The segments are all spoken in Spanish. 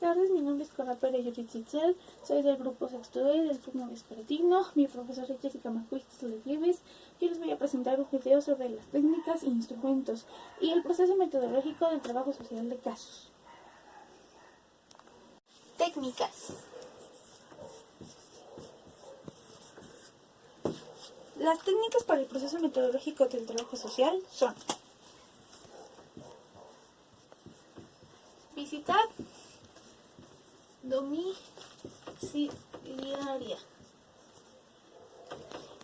tardes, mi nombre es Cora Pérez Yuritzitzel, soy del grupo Sexto E del turno vespertino. Mi profesora Jessica Macuistas Leguives. Yo les voy a presentar un video sobre las técnicas, instrumentos y el proceso metodológico del trabajo social de casos. Técnicas. Las técnicas para el proceso metodológico del trabajo social son: visita domiciliaria.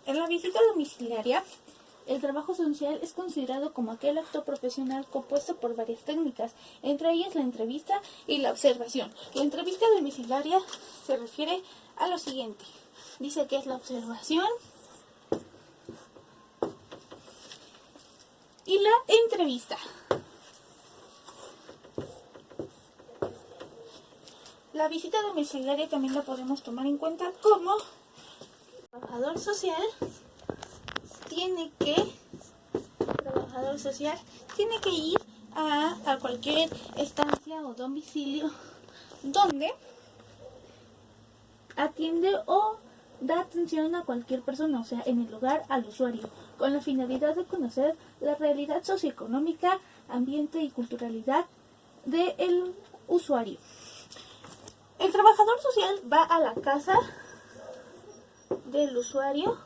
En la visita domiciliaria, el trabajo social es considerado como aquel acto profesional compuesto por varias técnicas, entre ellas la entrevista y la observación. La entrevista domiciliaria se refiere a lo siguiente. Dice que es la observación y la entrevista. La visita domiciliaria también la podemos tomar en cuenta como el trabajador social tiene que ir a cualquier estancia o domicilio donde atiende o da atención a cualquier persona, o sea, en el hogar al usuario, con la finalidad de conocer la realidad socioeconómica, ambiente y culturalidad del usuario. El trabajador social va a la casa del usuario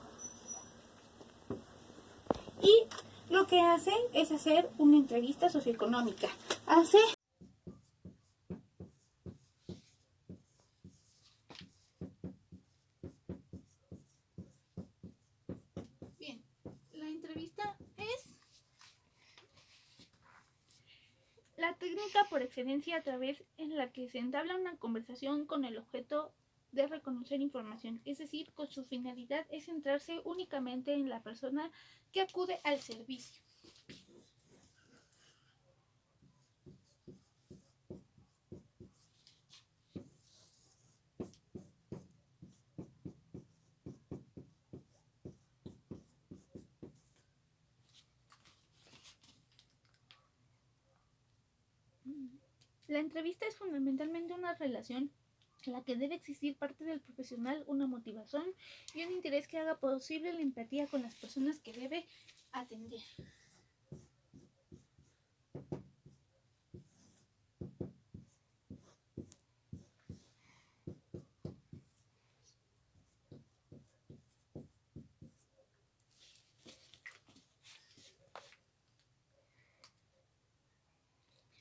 y lo que hace es hacer una entrevista socioeconómica. Bien, la entrevista es la técnica por excelencia a través en la que se entabla una conversación con el objeto de reconocer información, es decir, con su finalidad es centrarse únicamente en la persona que acude al servicio. La entrevista es fundamentalmente una relación en la que debe existir parte del profesional, una motivación y un interés que haga posible la empatía con las personas que debe atender.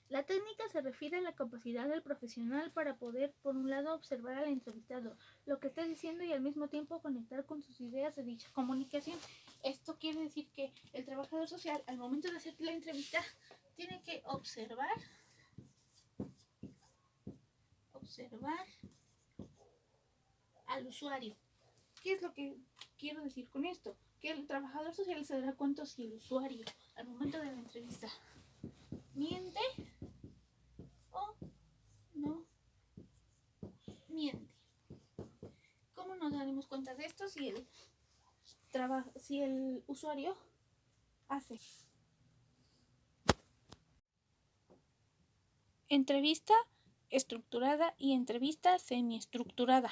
La técnica se refiere a la capacidad del profesional para poder, por un lado, observar al entrevistado, lo que está diciendo y al mismo tiempo conectar con sus ideas de dicha comunicación. Esto quiere decir que el trabajador social, al momento de hacer la entrevista, tiene que observar al usuario. ¿Qué es lo que quiero decir con esto? Que el trabajador social se dará cuenta si el usuario, al momento de la entrevista, miente o no miente. ¿Cómo nos daremos cuenta de esto si el usuario hace entrevista estructurada y entrevista semiestructurada?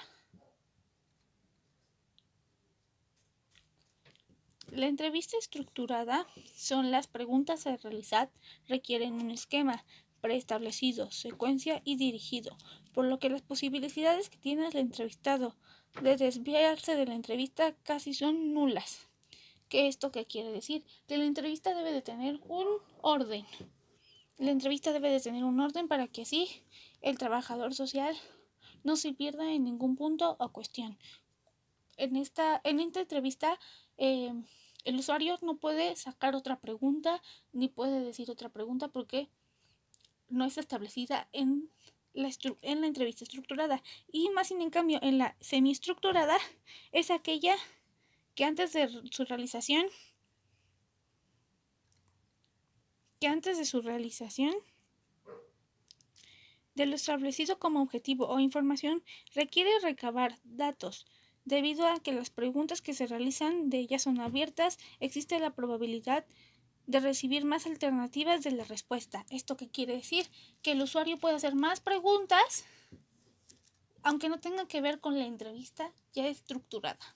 La entrevista estructurada son las preguntas a realizar, requieren un esquema preestablecido, secuencia y dirigido, por lo que las posibilidades que tiene el entrevistado de desviarse de la entrevista casi son nulas. ¿Esto qué quiere decir? Que la entrevista debe de tener un orden. La entrevista debe de tener un orden para que así el trabajador social no se pierda en ningún punto o cuestión. En esta entrevista el usuario no puede sacar otra pregunta ni puede decir otra pregunta porque no es establecida en la entrevista estructurada. Y más sin en cambio en la semiestructurada es aquella que antes de su realización de lo establecido como objetivo o información requiere recabar datos. Debido a que las preguntas que se realizan de ellas son abiertas, existe la probabilidad de recibir más alternativas de la respuesta. ¿Esto qué quiere decir? Que el usuario puede hacer más preguntas aunque no tenga que ver con la entrevista ya estructurada.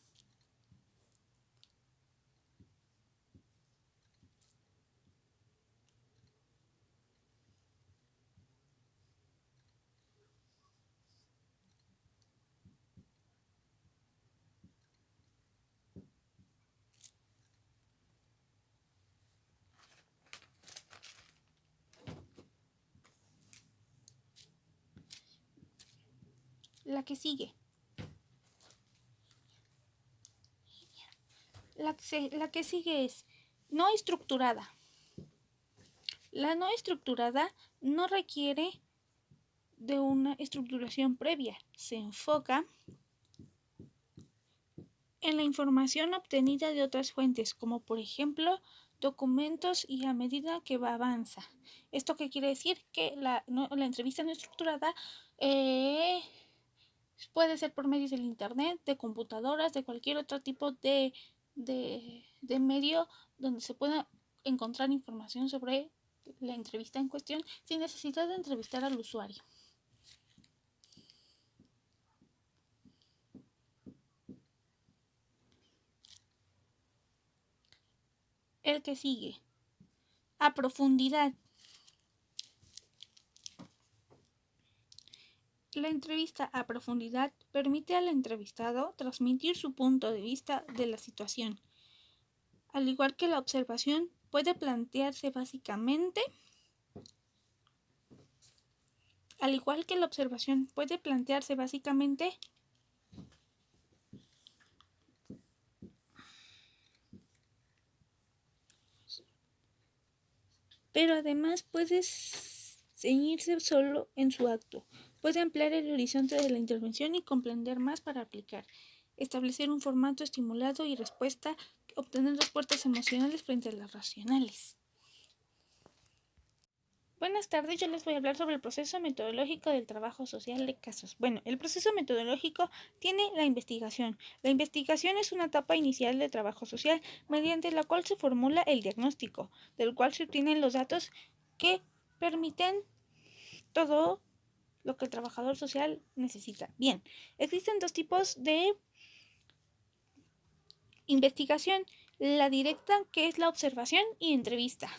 La que sigue. La que sigue es no estructurada. La no estructurada no requiere de una estructuración previa. Se enfoca en la información obtenida de otras fuentes, como por ejemplo documentos y a medida que avanza. ¿Esto qué quiere decir? Que la entrevista no estructurada puede ser por medios del internet, de computadoras, de cualquier otro tipo de medio donde se pueda encontrar información sobre la entrevista en cuestión sin necesidad de entrevistar al usuario. El que sigue. A profundidad. La entrevista a profundidad permite al entrevistado transmitir su punto de vista de la situación. Al igual que la observación, puede plantearse básicamente pero además puede ceñirse solo en su acto. Puede ampliar el horizonte de la intervención y comprender más para aplicar. Establecer un formato estimulado y respuesta, obtener respuestas emocionales frente a las racionales. Buenas tardes, yo les voy a hablar sobre el proceso metodológico del trabajo social de casos. Bueno, el proceso metodológico tiene la investigación. La investigación es una etapa inicial del trabajo social mediante la cual se formula el diagnóstico, del cual se obtienen los datos que permiten todo lo que el trabajador social necesita. Bien, existen dos tipos de investigación. La directa, que es la observación y entrevista.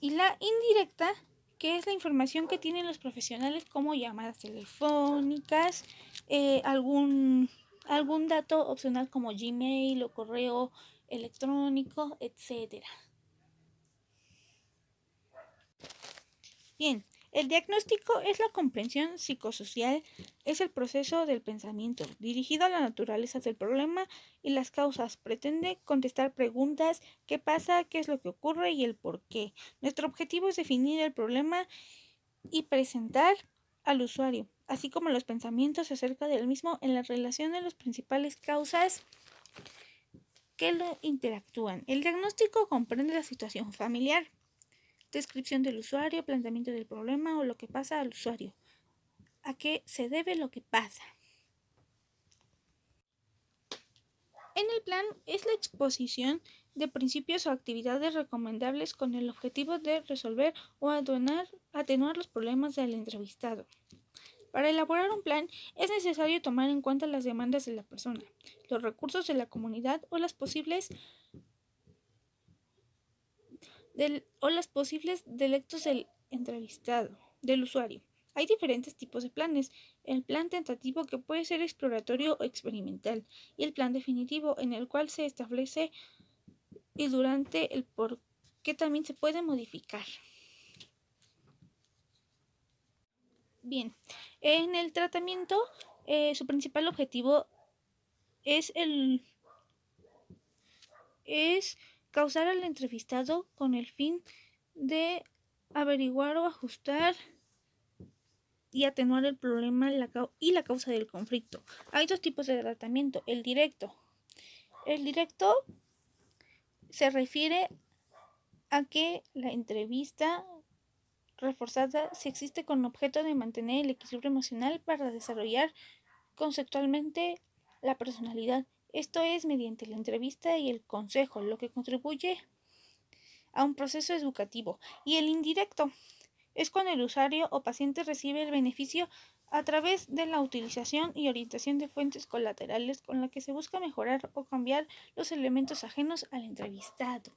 Y la indirecta, que es la información que tienen los profesionales como llamadas telefónicas, algún dato opcional como Gmail o correo electrónico, etc. Bien, el diagnóstico es la comprensión psicosocial, es el proceso del pensamiento, dirigido a la naturaleza del problema y las causas. Pretende contestar preguntas: ¿qué pasa? ¿Qué es lo que ocurre? Y el por qué. Nuestro objetivo es definir el problema y presentar al usuario, así como los pensamientos acerca del mismo en la relación de las principales causas que lo interactúan. El diagnóstico comprende la situación familiar, descripción del usuario, planteamiento del problema o lo que pasa al usuario. ¿A qué se debe lo que pasa? En el plan es la exposición de principios o actividades recomendables con el objetivo de resolver o atenuar los problemas del entrevistado. Para elaborar un plan es necesario tomar en cuenta las demandas de la persona, los recursos de la comunidad o las posibles delectos del entrevistado, del usuario. Hay diferentes tipos de planes: el plan tentativo, que puede ser exploratorio o experimental, y el plan definitivo, en el cual se establece y durante el por qué también se puede modificar. Bien, en el tratamiento su principal objetivo es causar al entrevistado con el fin de averiguar o ajustar y atenuar el problema y la causa del conflicto. Hay dos tipos de tratamiento: el directo. El directo se refiere a que la entrevista reforzada se existe con objeto de mantener el equilibrio emocional para desarrollar conceptualmente la personalidad. Esto es mediante la entrevista y el consejo, lo que contribuye a un proceso educativo. Y el indirecto es cuando el usuario o paciente recibe el beneficio a través de la utilización y orientación de fuentes colaterales con la que se busca mejorar o cambiar los elementos ajenos al entrevistado.